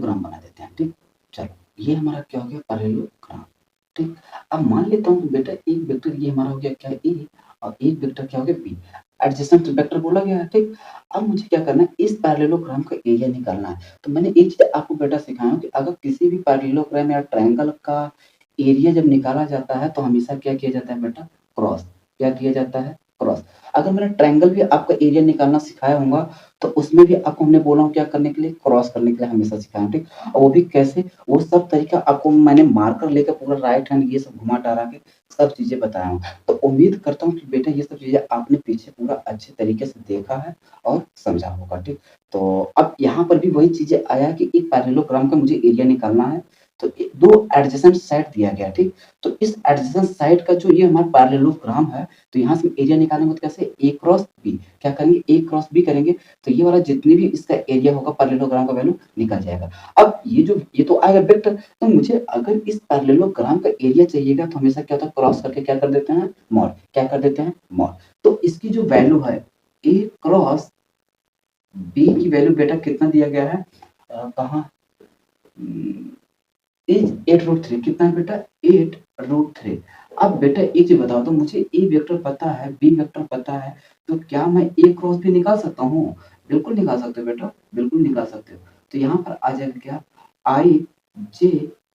Parallelogram बना देते हैं, ठीक। चलो, ये हमारा क्या हो गया पैरेललोग्राम, ठीक। अब मान लेता हूँ कि बेटा एक वेक्टर ये हमारा हो गया क्या ए और एक वेक्टर क्या हो गया बी। एडजेसेंट वेक्टर बोला गया है, ठीक। अब मुझे क्या करना है, इस पैरेललोग्राम का एरिया निकालना है। तो मैंने एक चीज़ आपको बेटा सिखाया हूँ कि अगर किसी भी पैरेललोग्राम या ट्रायंगल का एरिया जब निकाला जाता है तो हमेशा क्या किया जाता है बेटा, क्रॉस। क्या किया जाता है, क्रॉस। अगर मैंने ट्रायंगल भी आपका एरिया निकालना सिखाया होगा तो उसमें भी आपको हमने बोला हूँ क्या करने के लिए, क्रॉस करने के लिए हमेशा सिखाया हूँ, ठीक। और वो भी कैसे, वो सब तरीका आपको मैंने मार्कर लेकर पूरा राइट हैंड ये सब घुमा टहरा के सब चीज़ें बताया हूँ। तो उम्मीद करता हूँ कि बेटा ये सब चीज़ें आपने पीछे पूरा अच्छे तरीके से देखा है और समझा होगा, ठीक। तो अब यहाँ पर भी वही चीज़ें आया कि एक पैरेललोग्राम का मुझे एरिया निकालना है। तो 2 एडजेसेंट साइड दिया गया है, ठीक। तो इस एडजेसेंट साइड का जो ये हमारा पैरेललोग्राम है, तो यहाँ से एरिया निकालेंगे तो कैसे, ए क्रॉस बी। क्या करेंगे, ए क्रॉस बी करेंगे तो ये वाला जितनी भी इसका एरिया होगा पैरेललोग्राम का वैल्यू निकल जाएगा। अब ये तो आएगा वेक्टर, तो मुझे अगर इस पैरेललोग्राम का एरिया चाहिएगा तो हमेशा क्या होता है, क्रॉस करके क्या कर देते हैं, मॉड। क्या कर देते हैं, मॉड। तो इसकी जो वैल्यू है ए क्रॉस बी की वैल्यू बेटा कितना दिया गया है, कहाँ, इज 8√3 कितना है बेटा, 8√3। अब बेटा एक चीज बताओ, तो मुझे ए वेक्टर पता है, बी वेक्टर पता है, तो क्या मैं ए क्रॉस भी निकाल सकता हूँ? बिल्कुल निकाल सकते हो बेटा, बिल्कुल निकाल सकते हो। तो यहाँ पर आ जाएगा क्या, आई जे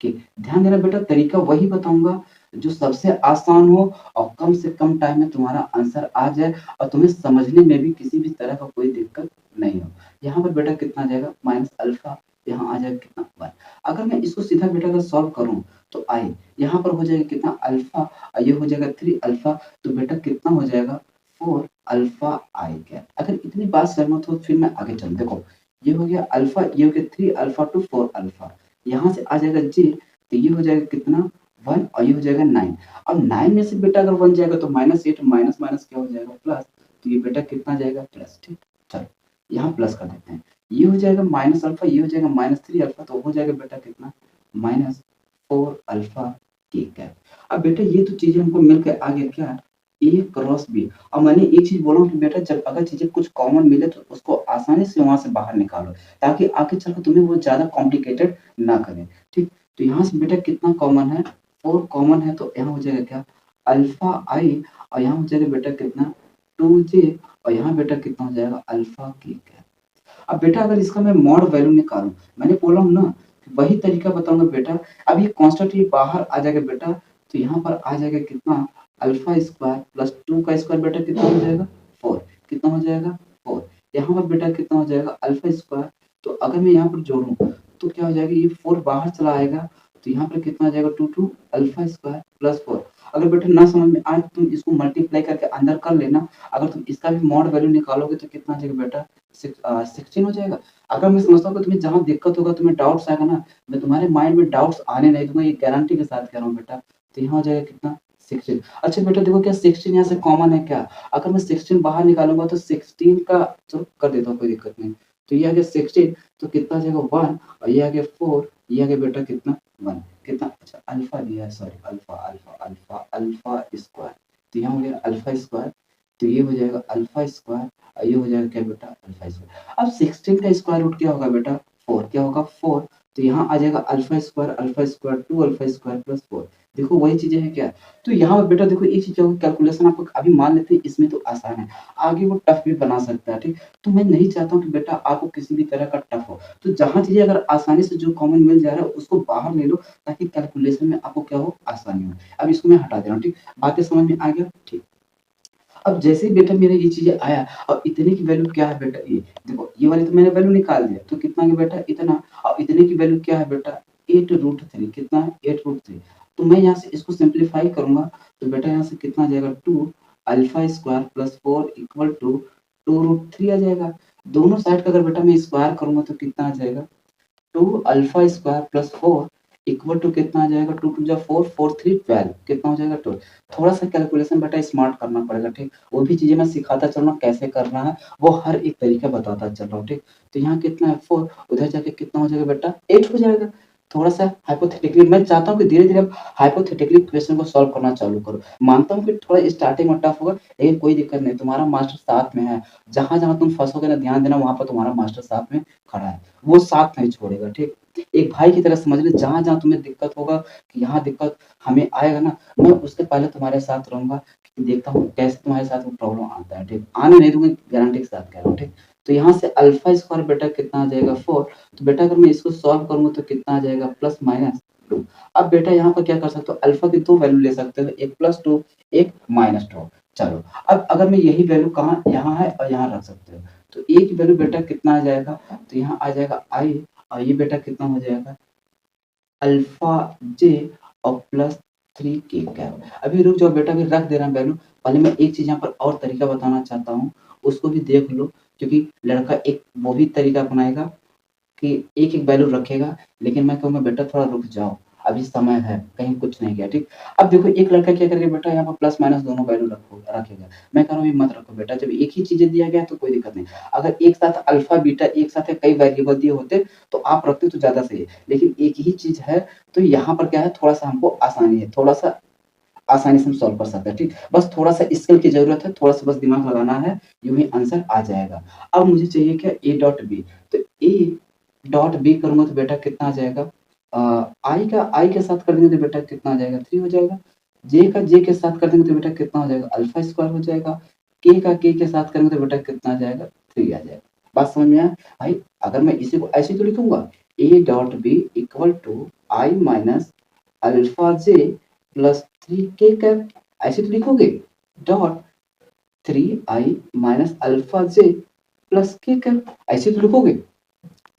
के। ध्यान देना बेटा, तरीका वही बताऊंगा जो सबसे आसान हो और कम से कम टाइम में तुम्हारा आंसर आ जाए और तुम्हें समझने में भी किसी भी तरह का कोई दिक्कत नहीं हो। यहाँ पर बेटा कितना आ जाएगा, माइनस अल्फा, यहाँ आ जाएगा कितना, 1। अगर मैं इसको सीधा बेटा अगर सॉल्व करूँ तो आई यहाँ पर हो जाएगा कितना, अल्फा, और ये हो जाएगा 3 अल्फा, तो बेटा कितना हो जाएगा, 4 अल्फा आई कैप। अगर इतनी बात सहमत हो फिर मैं आगे चलूँ। देखो ये हो गया अल्फा, ये हो गया 3 अल्फा टू 4 अल्फा, यहाँ से आ जाएगा जे, तो ये हो जाएगा कितना, 1, और ये हो जाएगा 9। अब 9 में से बेटा अगर 1 जाएगा तो -8, माइनस माइनस क्या हो जाएगा, प्लस। तो ये बेटा कितना जाएगा, प्लस, ठीक। चलो यहाँ प्लस कर देते हैं, ये हो जाएगा माइनस अल्फा, ये हो जाएगा -3 अल्फा, तो हो जाएगा बेटा कितना, -4 अल्फा के कैप। अब बेटा ये तो चीजें हमको मिलकर आ गया क्या, ए क्रॉस बी। और मैंने एक चीज बोला कि बेटा जब अगर चीजें कुछ कॉमन मिले तो उसको आसानी से वहां से बाहर निकालो, ताकि आगे चलकर तुम्हें वो ज्यादा कॉम्प्लिकेटेड ना करे, ठीक। तो यहाँ से बेटा कितना कॉमन है, 4 कॉमन है, तो यहाँ हो जाएगा क्या, अल्फा आई, और यहाँ हो जाएगा बेटा कितना, 2j, और यहाँ बेटा कितना हो जाएगा, अल्फा के कैप। अब बेटा अगर इसका मैं मॉड वैल्यू निकालूं, मैंने बोला हूँ ना वही तरीका बताऊंगा बेटा। अब ये कांस्टेंट ये बाहर आ जाएगा बेटा, तो यहाँ पर आ जाएगा कितना, अल्फा स्क्वायर प्लस 2 का स्क्वायर बेटा कितना हो जाएगा, 4। कितना हो जाएगा, 4। यहाँ पर बेटा कितना हो जाएगा, अल्फा स्क्वायर। तो अगर मैं यहाँ पर जोड़ूं तो क्या हो जाएगा, ये 4 बाहर चला आएगा, तो यहाँ पर कितना आ जाएगा, 2 अल्फा स्क्वायर प्लस 4। अगर बेटा ना समझ में आए तुम इसको मल्टीप्लाई करके अंदर कर लेना। अगर तुम इसका भी मॉड वैल्यू निकालोगे तो कितना आ जाएगा बेटा, 16 हो जाएगा। अगर मैं समझता हूँ कि तुम्हें जहाँ दिक्कत होगा, तुम्हें डाउट्स आएगा ना, मैं तुम्हारे माइंड में डाउट्स आने नहीं दूंगा, ये गारंटी के साथ कह रहा हूँ बेटा। तो यहाँ हो जाएगा कितना, 16। अच्छा बेटा देखो क्या 16 यहाँ से कॉमन है क्या, अगर मैं 16 बाहर निकालूंगा तो 16 का, चलो कर देता हूँ कोई दिक्कत नहीं। तो ये आ गया 16, तो कितना आ जाएगा 1, और ये आ गया 4, ये आ गया बेटा कितना, 1। कितना, अच्छा अल्फा दिया है, sorry alpha alpha alpha alpha square, तो यहाँ हो गया अल्फा स्क्वायर, तो ये हो जाएगा अल्फा स्क्वायर, और ये हो जाएगा क्या बेटा, अल्फा स्क्वायर। अब 16 का स्क्वायर रूट क्या होगा बेटा, 4। क्या होगा, 4। तो यहाँ आ जाएगा alpha square 2 alpha square plus 4। देखो वही चीजें हैं क्या। तो यहाँ पर बेटा देखो एक चीज होगी, कैलकुलेशन आपको अभी मान लेते हैं इसमें तो आसान है, आगे वो टफ भी बना सकता है, ठीक। तो मैं नहीं चाहता हूँ कि बेटा आपको किसी भी तरह का टफ हो, तो जहाँ चीजें अगर आसानी से जो कॉमन मिल जा रहा है उसको बाहर ले लो, ताकि कैलकुलेशन में आपको क्या हो, आसानी हो। अब इसको मैं हटा दे रहा हूँ, ठीक। बातें समझ में आ गया, ठीक। अब जैसे ही बेटा मेरा ये चीजें आया, और इतने की वैल्यू क्या है बेटा, ये देखो ये वाली तो मैंने वैल्यू निकाल दिया, तो कितना है बेटा, इतना। और इतने की वैल्यू क्या है बेटा, 8√3। कितना है, 8√3। तो मैं यहाँ से इसको सिंप्लीफाई करूंगा, तो बेटा यहाँ से कितना आ जाएगा, 2 alpha square plus 4 equal to 2√3 आ जाएगा। दोनों साइड का अगर बेटा मैं स्क्वायर करूंगा तो कितना आ जाएगा, 2 alpha square plus 4 equal to कितना आ जाएगा, 2 2 जा 4, 4 3 12, कितना हो जाएगा, 12। थोड़ा सा कैलकुलेशन बेटा स्मार्ट करना पड़ेगा, ठीक। वो भी चीजें मैं सिखाता चल रहा हूँ कैसे करना है, वो हर एक तरीका बताता चल रहा हूँ, ठीक। तो यहाँ कितना है, 4, उधर जाके कितना हो जाएगा बेटा, 8 हो जाएगा। थोड़ा सा हाइपोथेटिकली मैं चाहता हूँ कि धीरे धीरे आप हाइपोथेटिकली क्वेश्चन को सॉल्व करना चालू करो। मानता हूँ कि थोड़ा स्टार्टिंग में टफ होगा, लेकिन कोई दिक्कत नहीं, तुम्हारा मास्टर साथ में है। जहां जहां तुम फंसोगे ना, ध्यान देना, वहां पर तुम्हारा मास्टर साथ में खड़ा है, वो साथ नहीं छोड़ेगा, ठीक। एक भाई की तरह समझ ले, जहाँ-जहाँ तुम्हें दिक्कत होगा कि यहाँ दिक्कत हमें आएगा ना, मैं उसके पहले तुम्हारे साथ रहूँगा, देखता हूँ कैसे तुम्हारे साथ वो प्रॉब्लम आता है, ठीक? आने नहीं दूँगा, गारंटी के साथ कह रहा हूँ, ठीक? तो यहाँ से अल्फ़ा स्क्वायर बेटा कितना आ जाएगा 4, तो बेटा अगर मैं इसको सॉल्व करूँगा तो कितना आ जाएगा प्लस माइनस 2। अब बेटा यहाँ पर क्या कर सकते हो, अल्फ़ा की 2 वैल्यू ले सकते हो, एक +2, एक -2। चलो, अब अगर मैं यही वैल्यू कहाँ यहाँ है और यहाँ रख सकते हो, तो a की वैल्यू बेटा कितना आ जाएगा, तो यहाँ आ जाएगा i और ये बेटा कितना हो जाएगा अल्फा जे और प्लस 3 के कैप। अभी रुक जाओ बेटा, अभी रख दे रहा हूँ वैल्यू। पहले मैं एक चीज़ यहाँ पर और तरीका बताना चाहता हूँ, उसको भी देख लो, क्योंकि लड़का एक वो भी तरीका अपनाएगा कि एक-एक वैल्यू रखेगा, लेकिन मैं कहूँगा बेटा थोड़ा रुक जाओ, अभी समय है, कहीं कुछ नहीं गया, ठीक? अब देखो एक लड़का क्या करेगा बेटा, यहाँ पर प्लस माइनस दोनों वैल्यू रखेगा। मैं कह रहा हूँ ये मत रखो बेटा, जब एक ही चीज़ें दिया गया है तो कोई दिक्कत नहीं। अगर एक साथ अल्फा, बीटा एक साथ है, कई वेरिएबल दिए होते तो आप रखते तो ज़्यादा सही है। लेकिन एक ही चीज़ है, तो यहाँ पर क्या है, थोड़ा-सा हमको आसानी है, थोड़ा-सा आसानी से हम सॉल्व कर सकते हैं, ठीक? बस थोड़ा-सा स्किल की ज़रूरत है, थोड़ा-सा बस दिमाग लगाना है, यूँ ही आंसर आ जाएगा। अब मुझे चाहिए क्या, A डॉट B, तो A डॉट B करूँगा तो बेटा कितना आ जाएगा, I के साथ कर देंगे तो बेटा कितना आ जाएगा, 3 हो जाएगा। J का J के साथ कर देंगे तो बेटा कितना हो जाएगा, अल्फा स्क्वायर हो जाएगा। K का K के साथ करेंगे तो बेटा कितना आ जाएगा, 3 आ जाएगा। बात समझ में आया? भाई अगर मैं इसी को ऐसे ही तो लिखूँगा, A dot B equal to I minus alpha J plus 3 K cap, ऐसे तो लिखोगे, dot 3I minus alpha J plus K cap, ऐसे तो लिखोगे।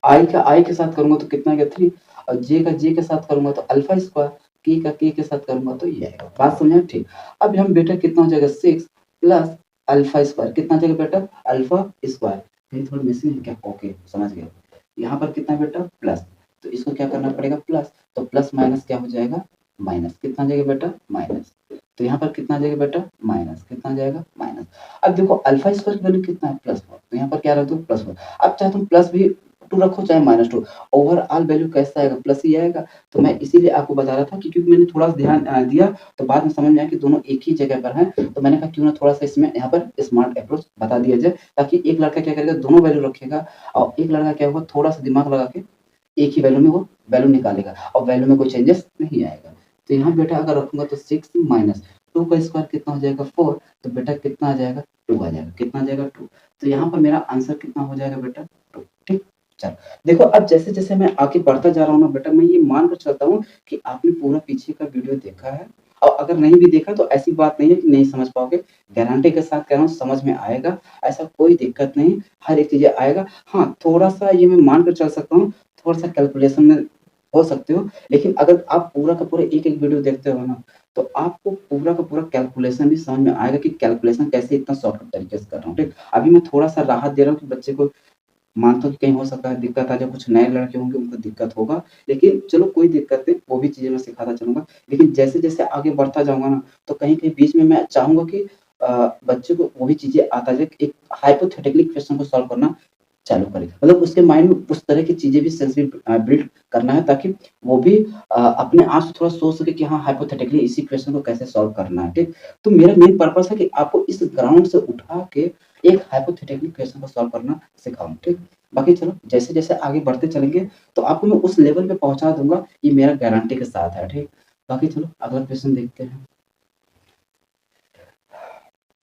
I का I के साथ करूँगा तो कितना आ गया 3 और J का J के साथ करूँगा तो अल्फा स्क्वायर, K का K के साथ करूँगा तो ये आएगा। बात समझ में? ठीक। अब हम बेटा कितना हो जाएगा 6 प्लस अल्फा स्क्वायर, कितना आ जाएगा बेटा अल्फा स्क्वायर, कहीं थोड़ा मिसिंग है क्या? ओके समझ गया। यहाँ पर कितना बेटा प्लस, तो इसको क्या करना पड़ेगा प्लस, तो प्लस माइनस क्या हो जाएगा माइनस, कितना आ जाएगा बेटा माइनस, तो यहाँ पर कितना आ जाएगा बेटा माइनस, कितना आ जाएगा माइनस। अब देखो अल्फा स्क्वायर की वैल्यू कितना है +1, तो यहाँ पर क्या रख दो +1। अब चाहे तुम प्लस भी 2 रखो चाहे -2, ओवरऑल वैल्यू कैसा आएगा प्लस ही आएगा। तो मैं इसीलिए आपको बता रहा था कि क्योंकि मैंने थोड़ा-सा ध्यान दिया तो बाद में समझ में आया कि दोनों एक ही जगह पर हैं, तो मैंने कहा क्यों ना थोड़ा-सा इसमें यहाँ पर स्मार्ट अप्रोच बता दिया जाए, ताकि एक लड़का क्या करेगा दोनों वैल्यू रखेगा और एक लड़का क्या होगा थोड़ा-सा दिमाग लगा के एक ही वैल्यू में वो वैल्यू निकालेगा और वैल्यू में कोई चेंजेस नहीं आएगा। तो यहाँ बेटा अगर रखूँगा तो 6 माइनस 2 का स्क्वायर कितना हो जाएगा 4, तो बेटा कितना आ जाएगा 2 आ जाएगा। कितना आ जाएगा 2, तो यहाँ पर मेरा आंसर कितना हो जाएगा बेटा 2, ठीक? चलो, देखो अब जैसे-जैसे मैं आगे बढ़ता जा रहा हूँ ना बेटा, मैं ये मान कर चलता हूँ कि आपने पूरा पीछे का वीडियो देखा है और अगर नहीं भी देखा तो ऐसी बात नहीं है कि नहीं समझ पाओगे। गारंटी के साथ कह रहा हूँ समझ में आएगा, ऐसा कोई दिक्कत नहीं, हर एक चीज़ें आएगा। हाँ, थोड़ा-सा ये मैं मान कर चल सकता हूँ, थोड़ा-सा कैलकुलेशन में हो सकते हो, लेकिन अगर आप पूरा का पूरा एक-एक वीडियो देखते हो ना, तो आपको पूरा का पूरा कैलकुलेशन भी समझ में आएगा कि कैलकुलेशन कैसे इतना शॉर्टकट तरीके से कर रहा हूँ, ठीक? अभी मैं थोड़ा-सा राहत दे रहा हूँ कि बच्चे को मानता हूँ कि कहीं हो सकता है दिक्कत आ जाए, कुछ नए लड़के होंगे उनको दिक्कत होगा, लेकिन चलो कोई दिक्कत नहीं, वो भी चीज़ें मैं सिखाता चलूँगा। लेकिन जैसे-जैसे आगे बढ़ता जाऊँगा ना, तो कहीं-कहीं बीच में मैं चाहूँगा कि बच्चे को वो भी चीज़ें आता जाए, एक हाइपोथेटिकली क्वेश्चन को सॉल्व करना चालू करे। मतलब उसके माइंड में उस तरह की चीज़ें भी सेंस भी बिल्ड करना है, ताकि वो भी अपने आप से थोड़ा सोच सके कि हाँ, हाइपोथेटिकली इसी क्वेश्चन को कैसे सॉल्व करना है, ठीक? तो मेरा मेन पर्पज़ है कि आपको इस ग्राउंड से उठा के एक हाइपोथेटिकली क्वेश्चन को सॉल्व करना सिखाऊँ, ठीक? बाकी चलो जैसे-जैसे आगे बढ़ते चलेंगे, तो आपको मैं उस लेवल पे पहुँचा दूँगा, ये मेरा गारंटी के साथ है, ठीक? बाकी चलो अगला क्वेश्चन देखते हैं।